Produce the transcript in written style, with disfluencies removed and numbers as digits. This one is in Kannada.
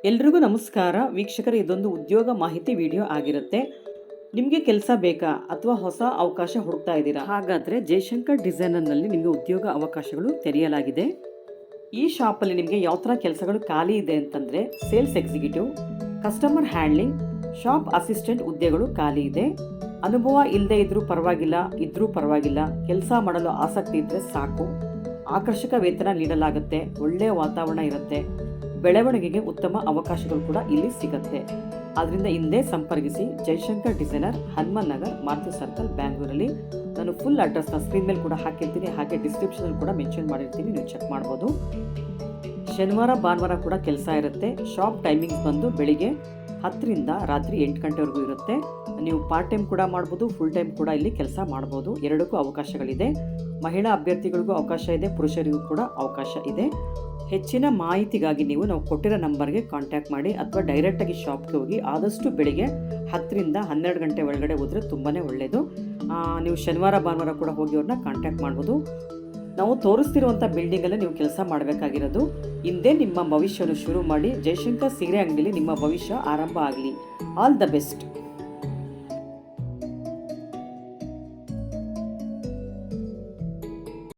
ಎಲ್ರಿಗೂ ನಮಸ್ಕಾರ ವೀಕ್ಷಕರೇ. ಇದೊಂದು ಉದ್ಯೋಗ ಮಾಹಿತಿ ವಿಡಿಯೋ ಆಗಿರುತ್ತೆ. ನಿಮಗೆ ಕೆಲಸ ಬೇಕಾ ಅಥವಾ ಹೊಸ ಅವಕಾಶ ಹುಡುಕ್ತಾ ಇದ್ದೀರಾ? ಹಾಗಾದರೆ ಜಯಶಂಕರ್ ಡಿಸೈನರ್ನಲ್ಲಿ ನಿಮಗೆ ಉದ್ಯೋಗ ಅವಕಾಶಗಳು ತೆರೆಯಲಾಗಿದೆ. ಈ ಶಾಪಲ್ಲಿ ನಿಮಗೆ ಯಾವ ಥರ ಕೆಲಸಗಳು ಖಾಲಿ ಇದೆ ಅಂತಂದರೆ sales executive, customer handling, shop assistant ಹುದ್ದೆಗಳು ಖಾಲಿ ಇದೆ. ಅನುಭವ ಇಲ್ಲದೆ ಇದ್ರೂ ಪರವಾಗಿಲ್ಲ, ಕೆಲಸ ಮಾಡಲು ಆಸಕ್ತಿ ಇದ್ದರೆ ಸಾಕು. ಆಕರ್ಷಕ ವೇತನ ನೀಡಲಾಗುತ್ತೆ, ಒಳ್ಳೆಯ ವಾತಾವರಣ ಇರುತ್ತೆ, ಬೆಳವಣಿಗೆಗೆ ಉತ್ತಮ ಅವಕಾಶಗಳು ಕೂಡ ಇಲ್ಲಿ ಸಿಗುತ್ತೆ. ಆದ್ದರಿಂದ ಹಿಂದೆ ಸಂಪರ್ಕಿಸಿ. ಜಯಶಂಕರ್ ಡಿಸೈನರ್, ಹನುಮನ್ ನಗರ್, ಮಾರುತಿ ಸರ್ಕಲ್, ಬ್ಯಾಂಗ್ಳೂರಲ್ಲಿ. ನಾನು ಫುಲ್ ಅಡ್ರೆಸ್ನ ಸ್ಕ್ರೀನ್ ಮೇಲೆ ಕೂಡ ಹಾಕಿರ್ತೀನಿ, ಹಾಗೆ ಡಿಸ್ಕ್ರಿಪ್ಷನಲ್ಲಿ ಕೂಡ ಮೆನ್ಷನ್ ಮಾಡಿರ್ತೀನಿ, ನೀವು ಚೆಕ್ ಮಾಡ್ಬೋದು. ಶನಿವಾರ ಭಾನುವಾರ ಕೂಡ ಕೆಲಸ ಇರುತ್ತೆ. ಶಾಪ್ ಟೈಮಿಂಗ್ಸ್ ಬಂದು ಬೆಳಿಗ್ಗೆ 10ರಿಂದ ರಾತ್ರಿ 8 ಗಂಟೆವರೆಗೂ ಇರುತ್ತೆ. ನೀವು ಪಾರ್ಟ್ ಟೈಮ್ ಕೂಡ ಮಾಡ್ಬೋದು, ಫುಲ್ ಟೈಮ್ ಕೂಡ ಇಲ್ಲಿ ಕೆಲಸ ಮಾಡ್ಬೋದು. ಎರಡಕ್ಕೂ ಅವಕಾಶಗಳಿದೆ. ಮಹಿಳಾ ಅಭ್ಯರ್ಥಿಗಳಿಗೂ ಅವಕಾಶ ಇದೆ, ಪುರುಷರಿಗೂ ಕೂಡ ಅವಕಾಶ ಇದೆ. ಹೆಚ್ಚಿನ ಮಾಹಿತಿಗಾಗಿ ನಾವು ಕೊಟ್ಟಿರೋ ನಂಬರ್ಗೆ ಕಾಂಟ್ಯಾಕ್ಟ್ ಮಾಡಿ ಅಥವಾ ಡೈರೆಕ್ಟಾಗಿ ಶಾಪ್ಗೆ ಹೋಗಿ. ಆದಷ್ಟು ಬೆಳಿಗ್ಗೆ 10ರಿಂದ 12 ಗಂಟೆ ಒಳಗಡೆ ಹೋದರೆ ತುಂಬಾ ಒಳ್ಳೆಯದು. ನೀವು ಶನಿವಾರ ಭಾನುವಾರ ಕೂಡ ಹೋಗಿ ಅವ್ರನ್ನ ಕಾಂಟ್ಯಾಕ್ಟ್ ಮಾಡ್ಬೋದು. ನಾವು ತೋರಿಸ್ತಿರುವಂಥ ಬಿಲ್ಡಿಂಗಲ್ಲೇ ನೀವು ಕೆಲಸ ಮಾಡಬೇಕಾಗಿರೋದು. ಹಿಂದೆ ನಿಮ್ಮ ಭವಿಷ್ಯವನ್ನು ಶುರು ಮಾಡಿ. ಜಯಶಂಕರ್ ಸೀರೆ ಅಂಗಡಿಯಲ್ಲಿ ನಿಮ್ಮ ಭವಿಷ್ಯ ಆರಂಭ ಆಗಲಿ. All the best.